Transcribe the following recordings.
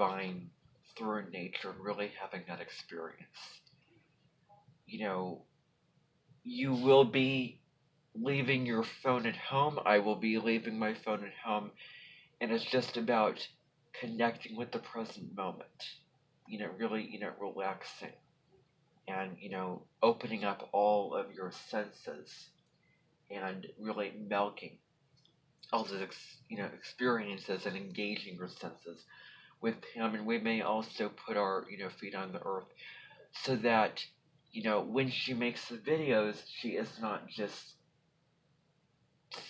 divine through nature and really having that experience. You know, you will be leaving your phone at home. I will be leaving my phone at home. And it's just about connecting with the present moment. Really, relaxing and, opening up all of your senses and really milking all the, experiences and engaging your senses with Pam. And we may also put our, feet on the earth so that, when she makes the videos, she is not just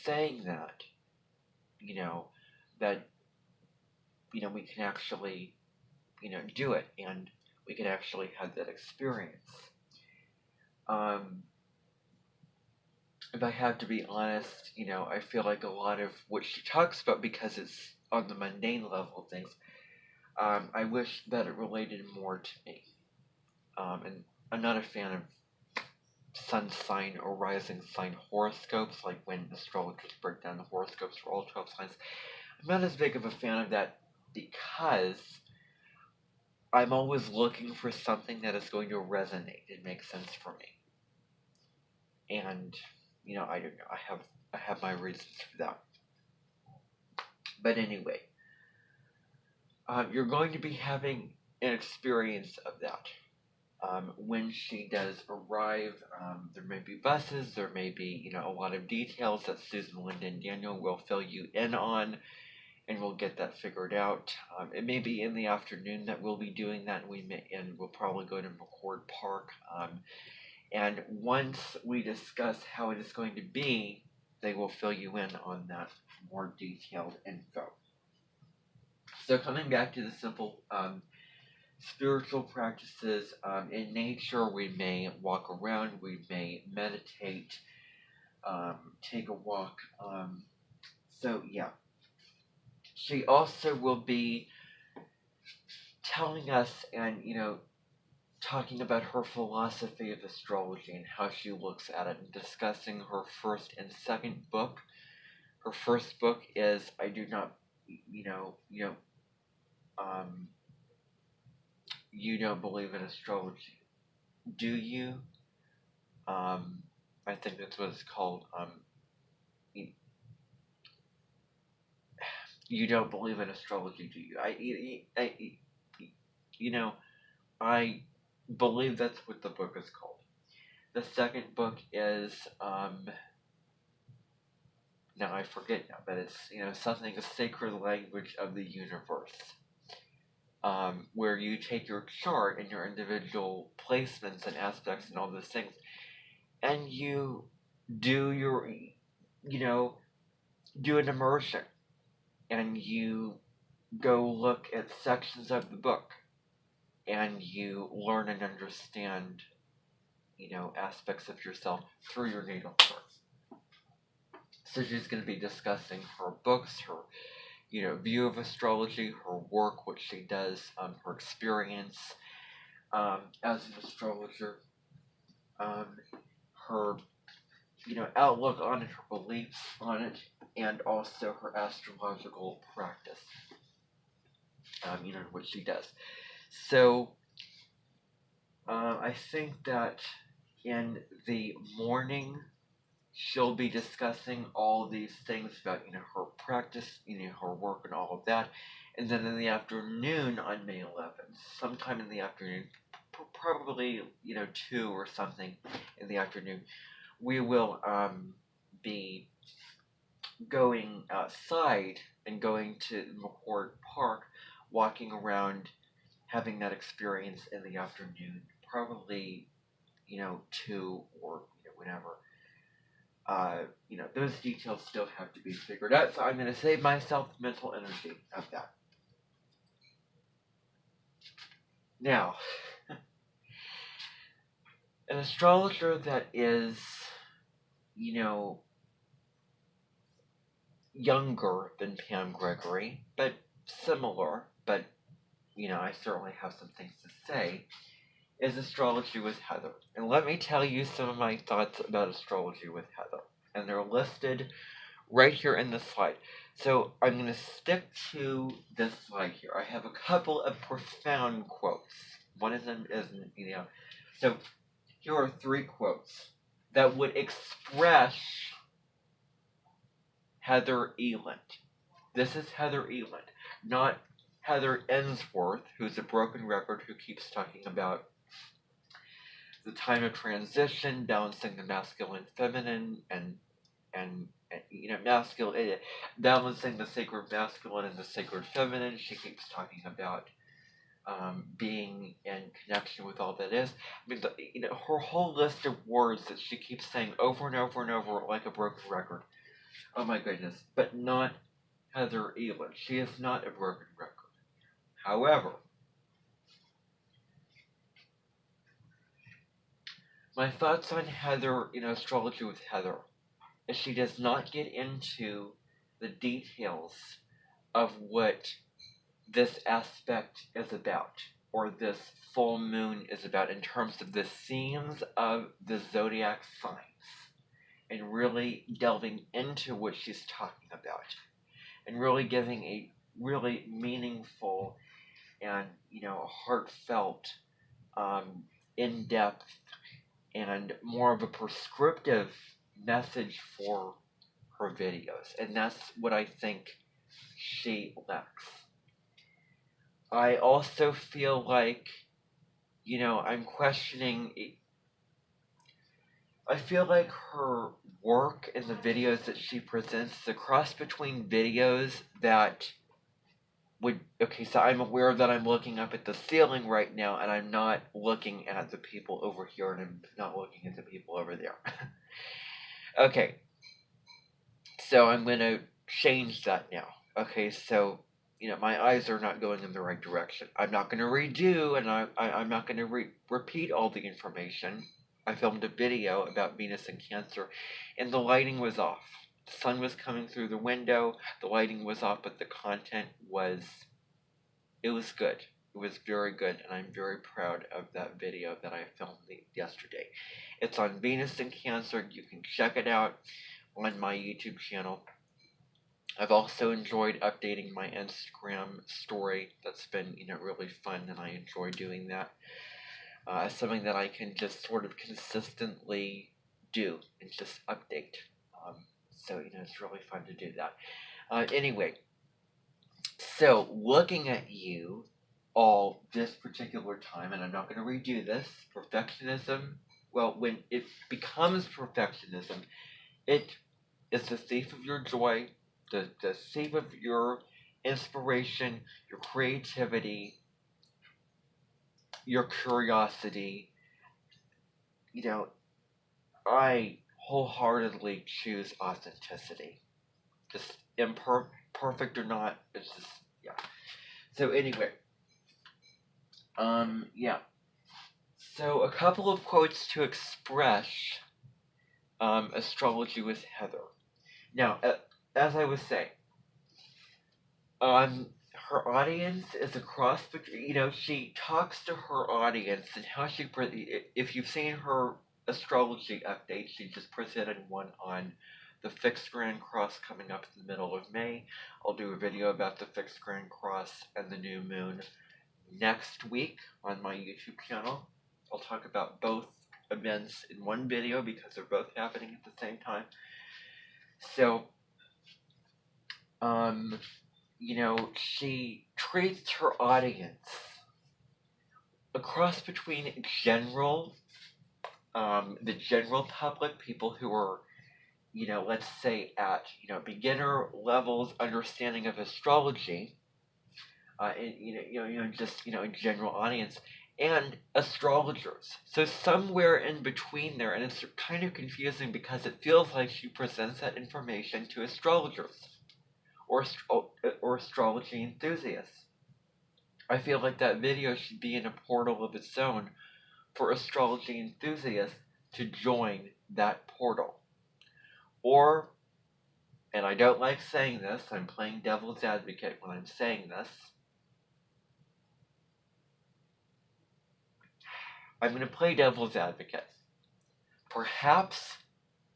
saying that, that, we can actually, do it and we can actually have that experience. If I have to be honest, I feel like a lot of what she talks about, because it's on the mundane level of things, I wish that it related more to me. And I'm not a fan of sun sign or rising sign horoscopes, like when astrologers break down the horoscopes for all 12 signs. I'm not as big of a fan of that because I'm always looking for something that is going to resonate and make sense for me. And, I don't know. I have my reasons for that. But anyway, you're going to be having an experience of that. When she does arrive, there may be buses, there may be, a lot of details that Susan, Linda, and Daniel will fill you in on, and we'll get that figured out. It may be in the afternoon that we'll be doing that, and we'll probably go to McCord Park. And once we discuss how it is going to be, they will fill you in on that more detailed info. So coming back to the simple spiritual practices, in nature, we may walk around, we may meditate, take a walk. So yeah. She also will be telling us and, talking about her philosophy of astrology and how she looks at it, and discussing her first and second book. Her first book is I Do Not, You Don't Believe in Astrology. Do you? I think that's what it's called. You don't believe in astrology, do you? I believe that's what the book is called. The second book is, now I forget now, but it's, something, a sacred language of the universe. Where you take your chart and your individual placements and aspects and all those things, and you do your, do an immersion, and you go look at sections of the book, and you learn and understand, aspects of yourself through your natal chart. So she's going to be discussing her books, her, view of astrology, her work, what she does, her experience as an astrologer, her, outlook on it, her beliefs on it, and also her astrological practice, what she does. So I think that in the morning, she'll be discussing all these things about, her practice, her work and all of that. And then in the afternoon on May 11th, sometime in the afternoon, probably, 2 or something in the afternoon, we will be going outside and going to McCord Park, walking around, having that experience in the afternoon, probably, 2 or, whenever. Those details still have to be figured out, so I'm going to save myself mental energy of that. Now, an astrologer that is, younger than Pam Gregory, but similar, but, I certainly have some things to say, is Astrology with Heather. And let me tell you some of my thoughts about Astrology with Heather. And they're listed right here in this slide. So I'm going to stick to this slide here. I have a couple of profound quotes. One of them is, so here are 3 quotes that would express Heather Eland. This is Heather Eland, not Heather Ensworth, who's a broken record who keeps talking about the time of transition, balancing the masculine and feminine, and masculine, balancing the sacred masculine and the sacred feminine. She keeps talking about being in connection with all that is. I mean, her whole list of words that she keeps saying over and over and over like a broken record. Oh my goodness. But not Heather Eland. She is not a broken record. However, my thoughts on Heather, astrology with Heather, is she does not get into the details of what this aspect is about, or this full moon is about, in terms of the themes of the zodiac signs, and really delving into what she's talking about, and really giving a really meaningful and heartfelt, in-depth, and more of a prescriptive message for her videos, and that's what I think she lacks. I also feel like, I'm questioning. I feel like her work and the videos that she presents, the cross between videos that would. Okay, so I'm aware that I'm looking up at the ceiling right now, and I'm not looking at the people over here, and I'm not looking at the people over there. Okay, so I'm going to change that now. Okay, so my eyes are not going in the right direction. I'm not going to redo, and I'm not going to repeat all the information. I filmed a video about Venus and Cancer, and the lighting was off. The sun was coming through the window, the lighting was off, but the content was good. It was very good, and I'm very proud of that video that I filmed yesterday. It's on Venus and Cancer. You can check it out on my YouTube channel. I've also enjoyed updating my Instagram story. That's been, really fun, and I enjoy doing that. Something that I can just sort of consistently do and just update. So, it's really fun to do that. Anyway, so looking at you all this particular time, and I'm not going to redo this, perfectionism, well, when it becomes perfectionism, it is the thief of your joy, the thief of your inspiration, your creativity, your curiosity. I wholeheartedly choose authenticity. Just imperfect or not, it's just, yeah. So anyway, yeah. So a couple of quotes to express astrology with Heather. Now, as I was saying, her audience is a cross between, she talks to her audience, and how if you've seen her astrology update, she just presented one on the fixed grand cross coming up in the middle of May. I'll do a video about the fixed grand cross and the new moon next week on my YouTube channel. I'll talk about both events in one video because they're both happening at the same time. So, she treats her audience a cross between the general public, people who are, let's say at, beginner levels understanding of astrology, and, just, general audience, and astrologers. So somewhere in between there, and it's kind of confusing because it feels like she presents that information to astrologers or astrology enthusiasts. I feel like that video should be in a portal of its own for astrology enthusiasts to join that portal. Or, and I don't like saying this, I'm playing devil's advocate when I'm saying this, I'm going to play devil's advocate. Perhaps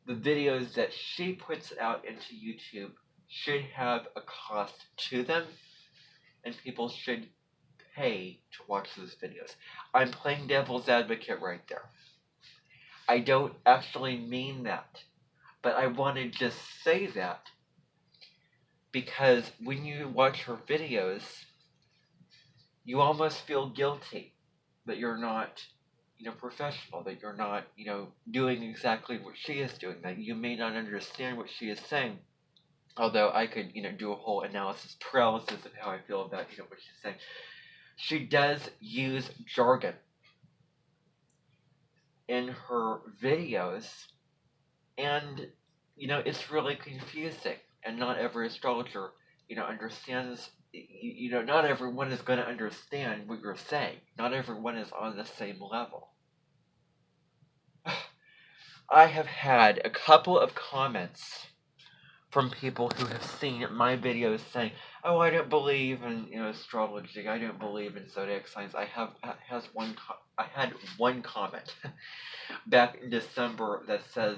the videos that she puts out into YouTube should have a cost to them, and people should pay to watch those videos. I'm playing devil's advocate right there. I don't actually mean that, but I want to just say that because when you watch her videos, you almost feel guilty that you're not, professional, that you're not, doing exactly what she is doing, that you may not understand what she is saying. Although I could, do a whole analysis paralysis of how I feel about, what she's saying. She does use jargon in her videos, and, it's really confusing, and not every astrologer, understands, not everyone is going to understand what you're saying. Not everyone is on the same level. I have had a couple of comments from people who have seen my videos saying, "Oh, I don't believe in astrology. I don't believe in zodiac signs." I had one comment back in December that says,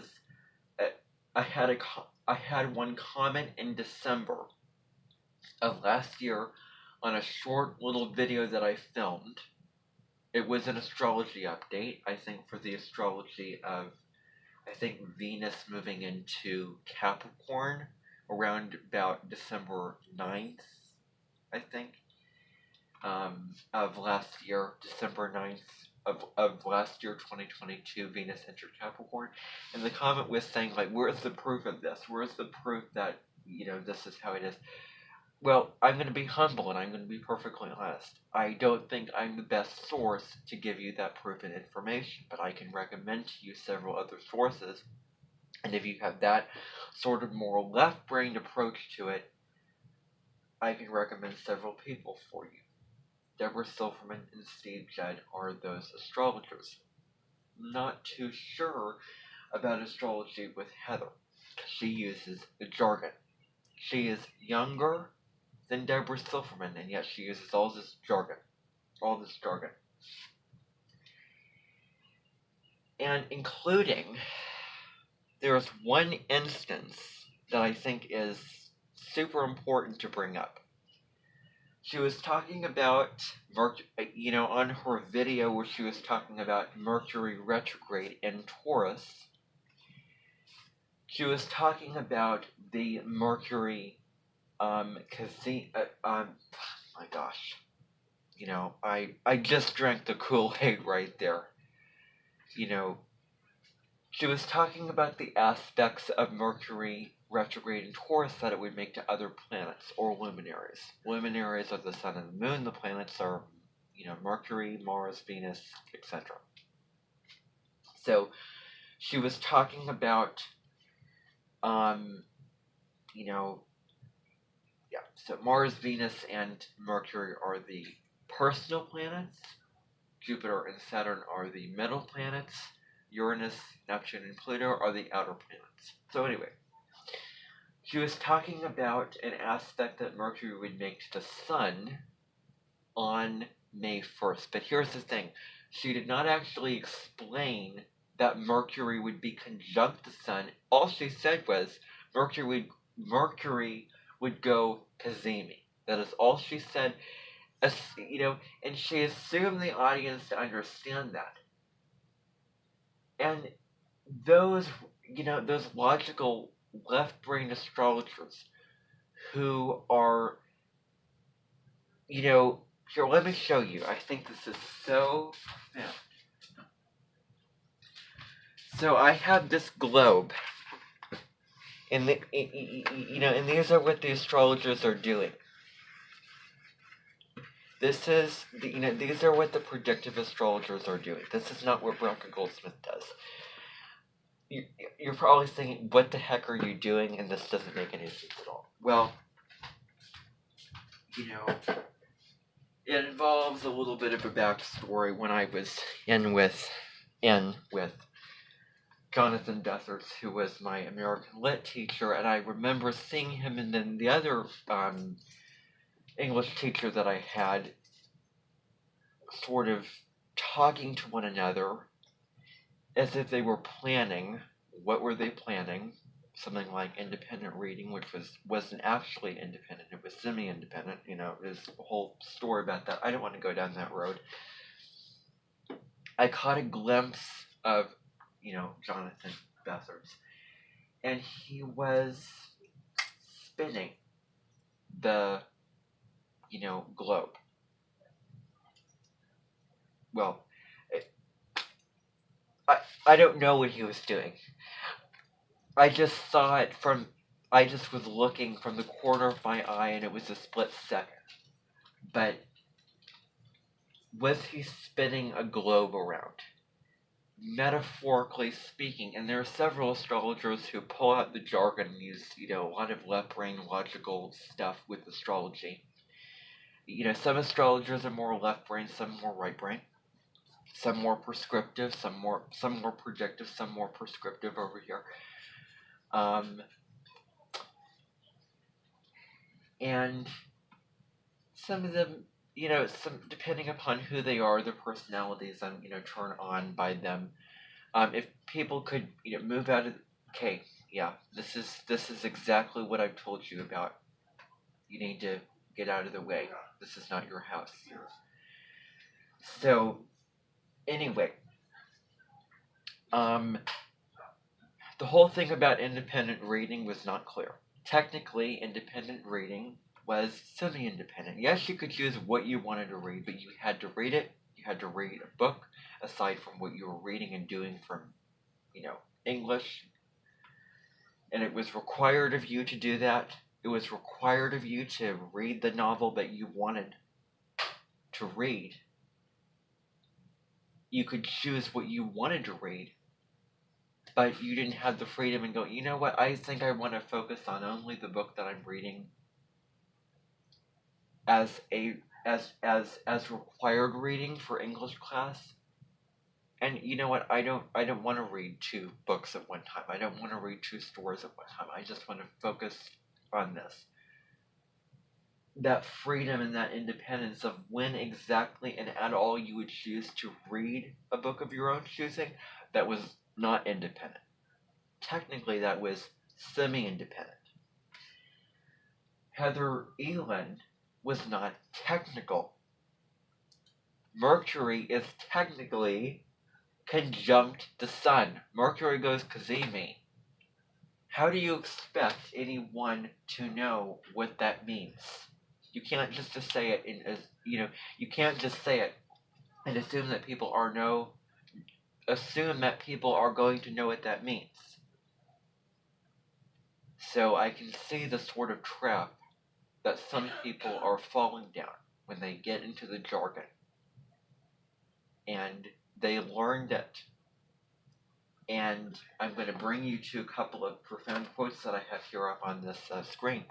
I had one comment in December of last year on a short little video that I filmed. It was an astrology update, I think, for the astrology of, Venus moving into Capricorn around about December 9th, I think, of last year, December 9th of last year, 2022, Venus entered Capricorn. And the comment was saying, like, where's the proof of this? Where's the proof that, this is how it is? Well, I'm going to be humble and I'm going to be perfectly honest. I don't think I'm the best source to give you that proof and information, but I can recommend to you several other sources. And if you have that sort of more left-brained approach to it, I can recommend several people for you. Deborah Silverman and Steve Judd are those astrologers. Not too sure about astrology with Heather. She uses the jargon. She is younger than Deborah Silverman, and yet she uses all this jargon. And including, there's one instance that I think is super important to bring up. She was talking about, on her video where she was talking about Mercury retrograde in Taurus, she was talking about the Mercury, my gosh, I just drank the Kool-Aid right there. She was talking about the aspects of Mercury retrograde in Taurus that it would make to other planets or luminaries. Luminaries are the sun and the moon. The planets are, Mercury, Mars, Venus, etc. So she was talking about, so Mars, Venus, and Mercury are the personal planets. Jupiter and Saturn are the middle planets. Uranus, Neptune, and Pluto are the outer planets. So anyway, she was talking about an aspect that Mercury would make to the Sun on May 1st. But here's the thing. She did not actually explain that Mercury would be conjunct the Sun. All she said was Mercury would go cazimi. That is all she said. And she assumed the audience to understand that. And those logical left-brain astrologers who are, here, let me show you. I think this is so profound. So I have this globe, and and these are what the astrologers are doing. This is these are what the predictive astrologers are doing. This is not what Branka Goldsmith does. You're probably thinking, what the heck are you doing? And this doesn't make any sense at all. Well, it involves a little bit of a backstory. When I was in with Jonathan Desserts, who was my American Lit teacher, and I remember seeing him and then the other English teacher that I had sort of talking to one another as if they were planning what were they planning? Something like independent reading, which wasn't actually independent, it was semi-independent. There's a whole story about that. I don't want to go down that road. I caught a glimpse of, Jonathan Bethers, and he was spinning the, globe. Well, I don't know what he was doing. I just saw it I just was looking from the corner of my eye, and it was a split second. But was he spinning a globe around? Metaphorically speaking, and there are several astrologers who pull out the jargon and use, a lot of left-brain logical stuff with astrology. Some astrologers are more left-brain, some more right-brain. Some more prescriptive, some more predictive, some more prescriptive over here. And some of them, some depending upon who they are, their personalities, I'm turned on by them. If people could, move out of, okay, yeah, this is exactly what I've told you about. You need to get out of the way. This is not your house. So, anyway, the whole thing about independent reading was not clear. Technically, independent reading was semi-independent. Yes, you could choose what you wanted to read, but you had to read it. You had to read a book aside from what you were reading and doing from, English. And it was required of you to do that. It was required of you to read the novel that you wanted to read. You could choose what you wanted to read, but you didn't have the freedom and go, you know what, I think I want to focus on only the book that I'm reading as required reading for English class. And you know what, I don't want to read 2 books at one time. I don't want to read 2 stories at one time. I just want to focus on this. That freedom and that independence of when exactly and at all you would choose to read a book of your own choosing, that was not independent. Technically, that was semi-independent. Heather Eland was not technical. Mercury is technically conjunct the sun. Mercury goes Kazemi. How do you expect anyone to know what that means? You can't just say it you can't just say it and assume that people are going to know what that means. So I can see the sort of trap that some people are falling down when they get into the jargon. And they learned it. And I'm going to bring you to a couple of profound quotes that I have here up on this screen.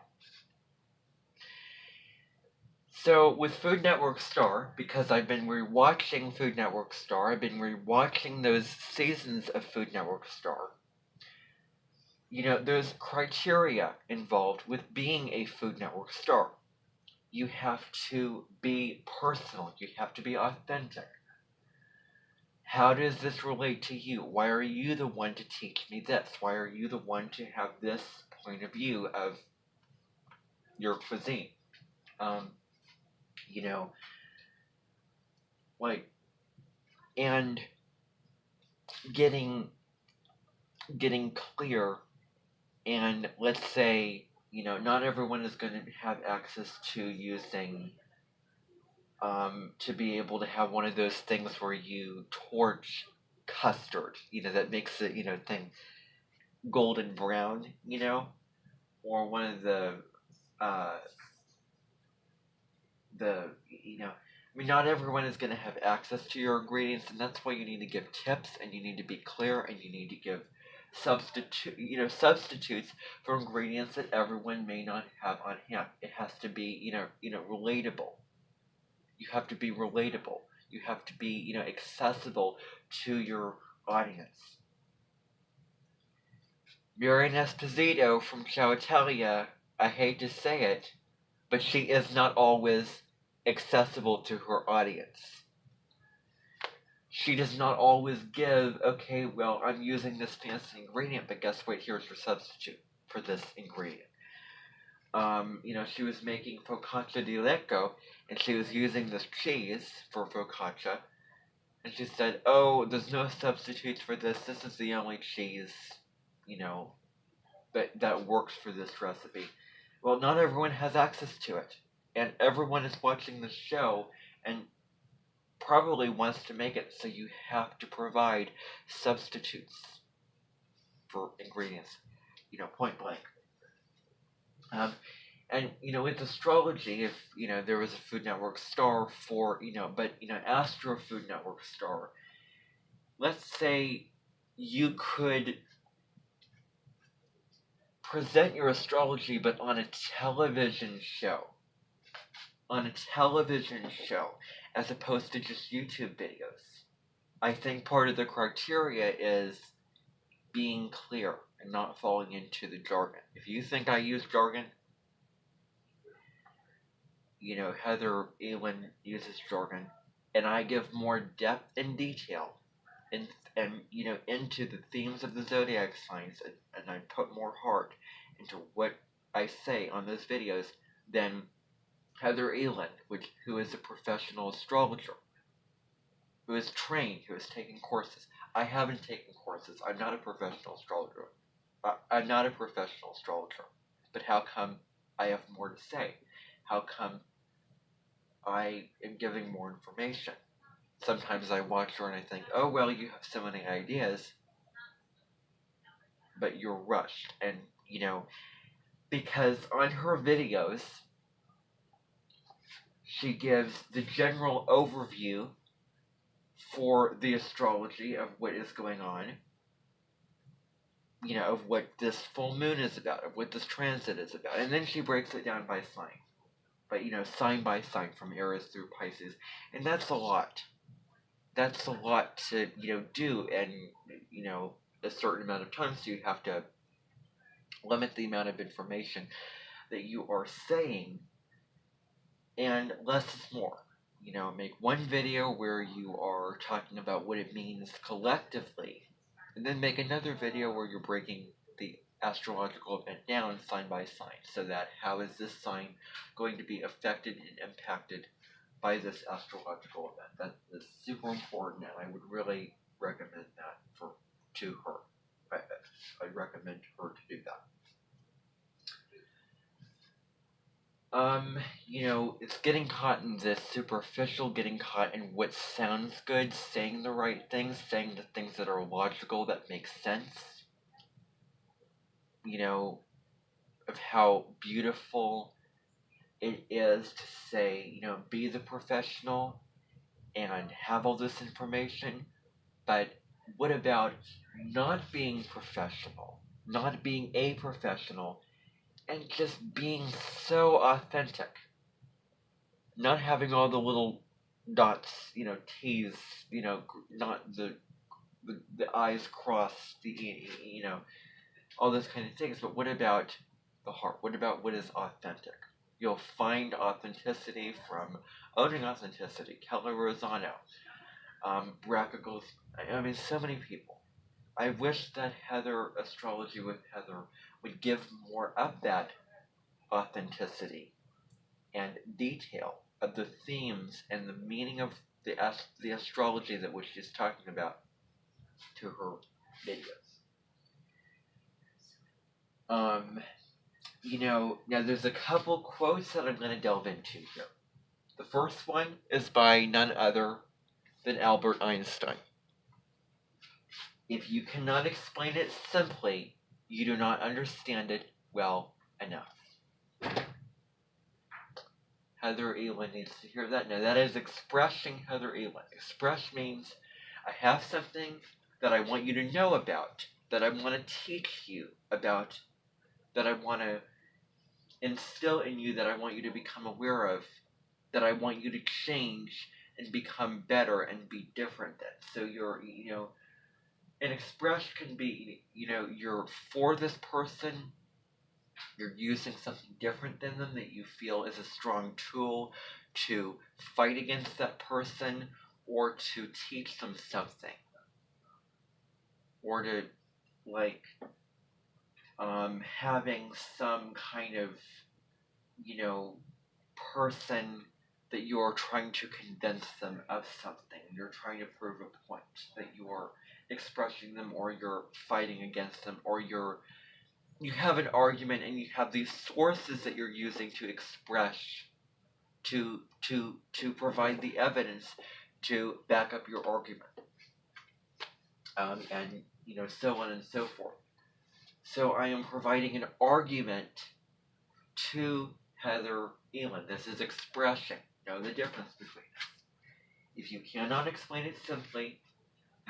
So with Food Network Star, because I've been rewatching Food Network Star, I've been rewatching those seasons of Food Network Star. There's criteria involved with being a Food Network star. You have to be personal. You have to be authentic. How does this relate to you? Why are you the one to teach me this? Why are you the one to have this point of view of your cuisine? And getting clear. And let's say, not everyone is going to have access to using, to be able to have one of those things where you torch custard, that makes it, thing golden brown, or one of not everyone is going to have access to your ingredients, and that's why you need to give tips, and you need to be clear, and you need to give substitutes for ingredients that everyone may not have on hand. It has to be, relatable. You have to be relatable. You have to be, accessible to your audience. Miriam Esposito from Chowatelia, I hate to say it, but she is not always accessible to her audience. she does not always give, okay, well, I'm using this fancy ingredient, but guess what? Here's your substitute for this ingredient. She was making focaccia di lecco, and she was using this cheese for focaccia, and she said, oh, there's no substitutes for this. This is the only cheese, that works for this recipe. Well, not everyone has access to it, and everyone is watching the show, and probably wants to make it, so you have to provide substitutes for ingredients, point blank. And with astrology, if there was a Food Network star for Astro Food Network star, let's say you could present your astrology, but on a television show, as opposed to just YouTube videos. I think part of the criteria is being clear and not falling into the jargon. If you think I use jargon, Heather Elin uses jargon, and I give more depth and detail and into the themes of the zodiac signs, and I put more heart into what I say on those videos than Heather Elin, who is a professional astrologer, who is trained, who has taken courses. I haven't taken courses. I'm not a professional astrologer. But how come I have more to say? How come I am giving more information? Sometimes I watch her and I think, oh, well, you have so many ideas, but you're rushed. And, because on her videos, she gives the general overview for the astrology of what is going on, of what this full moon is about, of what this transit is about. And then she breaks it down by sign. But, sign by sign from Aries through Pisces. And that's a lot. That's a lot to, do in, a certain amount of time. So you have to limit the amount of information that you are saying. And less is more. Make one video where you are talking about what it means collectively. And then make another video where you're breaking the astrological event down sign by sign, so that how is this sign going to be affected and impacted by this astrological event. That is super important, and I would really recommend that to her. I'd recommend her to do that. It's getting caught in this superficial, getting caught in what sounds good, saying the right things, saying the things that are logical, that make sense. Of how beautiful it is to say, be the professional and have all this information, but what about not being professional, not being a professional, and just being so authentic? Not having all the little dots, T's, not the I's crossed, all those kind of things. But what about the heart? What about what is authentic? You'll find authenticity from Owning Authenticity, Keller Rosano, Braca Goes, so many people. I wish that Astrology with Heather would give more of that authenticity and detail of the themes and the meaning of the astrology that which she's talking about to her videos. Now there's a couple quotes that I'm going to delve into here. The first one is by none other than Albert Einstein. If you cannot explain it simply, you do not understand it well enough. Heather Elin needs to hear that. Now that is expressing Heather Elin. Express means I have something that I want you to know about, that I want to teach you about, that I want to instill in you, that I want you to become aware of, that I want you to change and become better and be different than. So you're, an express can be, you're for this person, you're using something different than them that you feel is a strong tool to fight against that person, or to teach them something, or to, like, having some kind of, person that you're trying to convince them of something. You're trying to prove a point, that you're expressing them, or you're fighting against them, or you have an argument and you have these sources that you're using to express, to provide the evidence to back up your argument, and so on and so forth. So I am providing an argument to Heather Elin. This is expression. Know the difference between them. If you cannot explain it simply,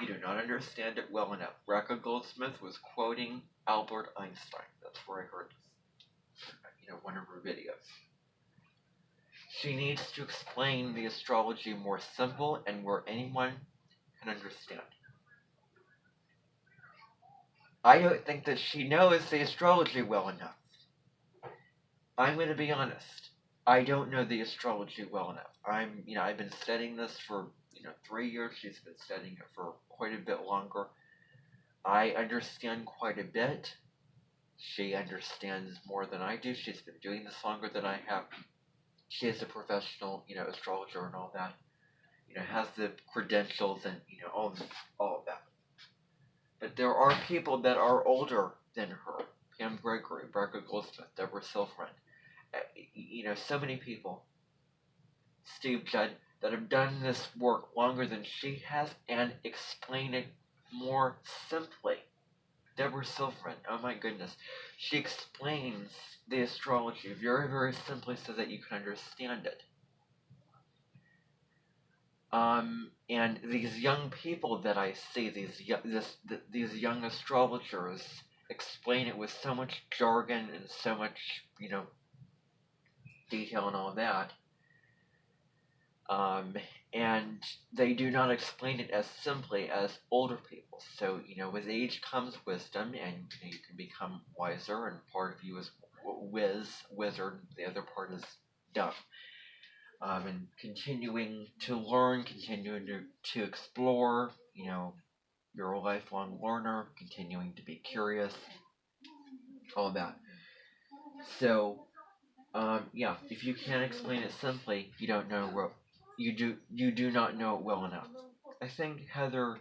you do not understand it well enough. Rebecca Goldsmith was quoting Albert Einstein. That's where I heard this, one of her videos. She needs to explain the astrology more simple and where anyone can understand. I don't think that she knows the astrology well enough. I'm going to be honest. I don't know the astrology well enough. I've been studying this for, 3 years. She's been studying it for quite a bit longer. I understand quite a bit. She understands more than I do. She's been doing this longer than I have. She is a professional, astrologer and all that. Has the credentials and, all of that. But there are people that are older than her. Pam Gregory, Rebecca Goldsmith, Deborah Silverman. So many people, Steve Judd, that have done this work longer than she has and explain it more simply. Deborah Silverman, oh my goodness, she explains the astrology very, very simply so that you can understand it. And these young people that I see, these young astrologers, explain it with so much jargon and so much, detail and all that. And they do not explain it as simply as older people. So, with age comes wisdom, and you can become wiser, and part of you is wizard, the other part is dumb. And continuing to learn, continuing to explore, you're a lifelong learner, continuing to be curious, all that. So, if you can't explain it simply, you don't know what you do not know it well enough. I think Heather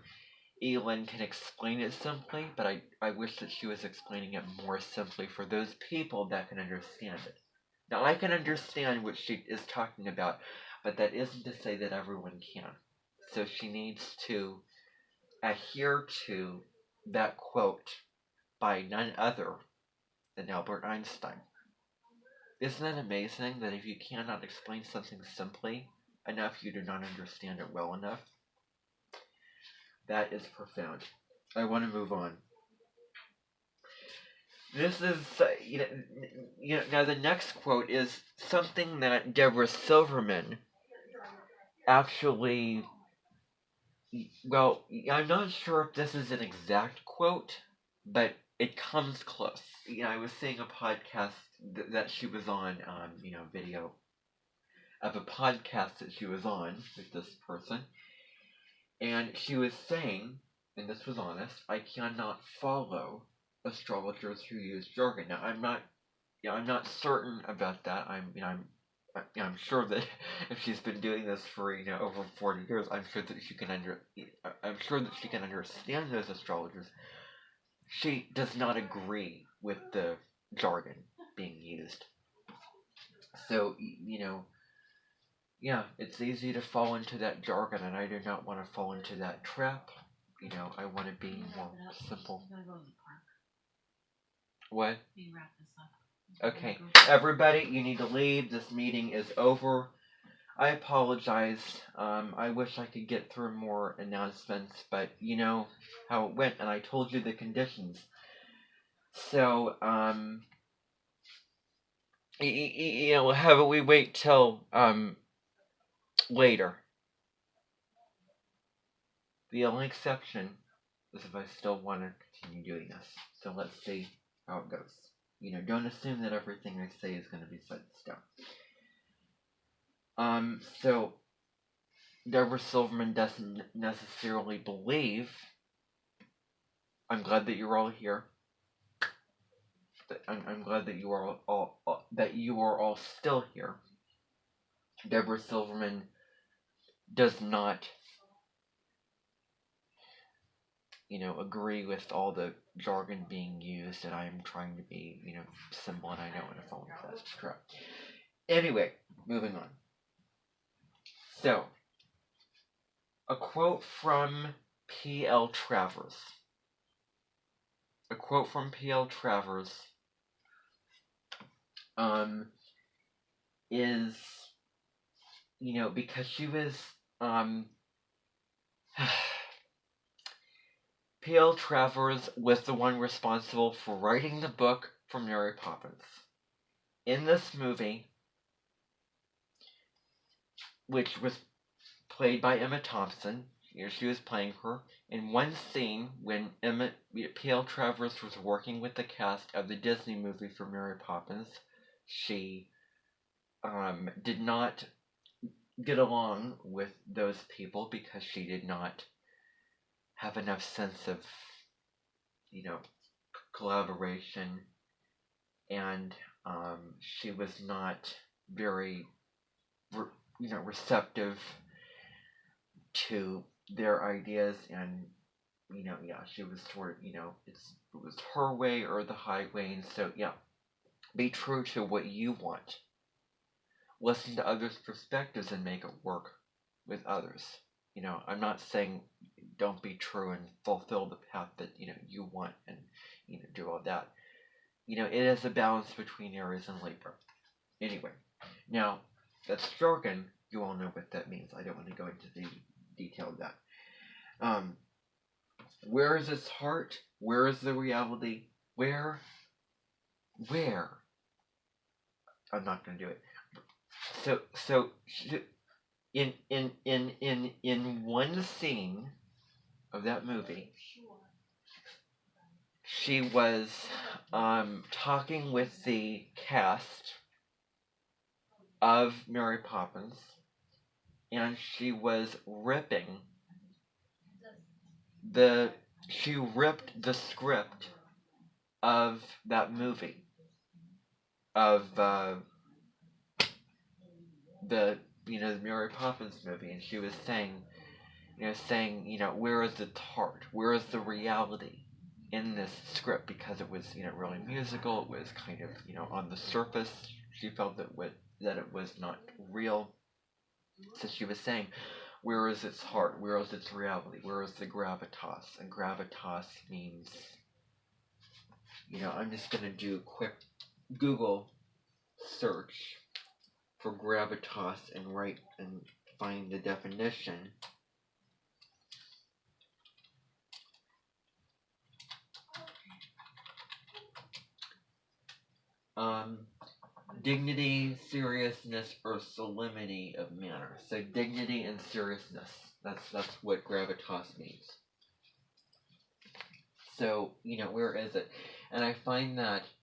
Elin can explain it simply, but I wish that she was explaining it more simply for those people that can understand it. Now, I can understand what she is talking about, but that isn't to say that everyone can. So she needs to adhere to that quote by none other than Albert Einstein. Isn't that amazing that if you cannot explain something simply enough, you do not understand it well enough? That is profound. I want to move on. This is, now the next quote is something that Deborah Silverman actually, well, I'm not sure if this is an exact quote, but it comes close. I was seeing a podcast that she was on, video of a podcast that she was on with this person, and she was saying, and this was honest, I cannot follow astrologers who use jargon. Now, I'm not certain about that. I'm sure that if she's been doing this for over 40 years, I'm sure that she can understand those astrologers. She does not agree with the jargon being used. So it's easy to fall into that jargon, and I do not want to fall into that trap. I want to be more simple. What? Wrap this up. Okay, everybody, you need to leave. This meeting is over. I apologize. I wish I could get through more announcements, but you know how it went, and I told you the conditions. So, how about we wait till later? The only exception is if I still want to continue doing this. So let's see how it goes. Don't assume that everything I say is going to be set in stone. So Deborah Silverman doesn't necessarily believe. I'm glad that you're all here. I'm glad that you are all still here. Deborah Silverman does not, agree with all the jargon being used, and I am trying to be, simple, and I know in a phone class is correct. Anyway, moving on. So, a quote from P.L. Travers. A quote from P.L. Travers is, because she was, P.L. Travers was the one responsible for writing the book for Mary Poppins. In this movie, which was played by Emma Thompson, she was playing her, in one scene when P.L. Travers was working with the cast of the Disney movie for Mary Poppins, she did not get along with those people because she did not have enough sense of, collaboration, and she was not very, receptive to their ideas, and she was sort of, it was her way or the highway, and so be true to what you want. Listen to others' perspectives and make it work with others. I'm not saying don't be true and fulfill the path that you want and do all that. It is a balance between Aries and Libra. Anyway, now that's jargon. You all know what that means. I don't want to go into the detail of that. Where is its heart? Where is the reality? Where? I'm not going to do it. So in one scene of that movie, she was talking with the cast of Mary Poppins, and she was ripped the script of that movie, of the Mary Poppins movie, and she was saying, where is its heart? Where is the reality in this script? Because it was, really musical. It was kind of, on the surface, she felt that it was not real. So she was saying, where is its heart? Where is its reality? Where is the gravitas? And gravitas means, I'm just going to do a quick Google search for gravitas and find the definition. Dignity, seriousness, or solemnity of manner. So dignity and seriousness. That's what gravitas means. So, where is it? And I find that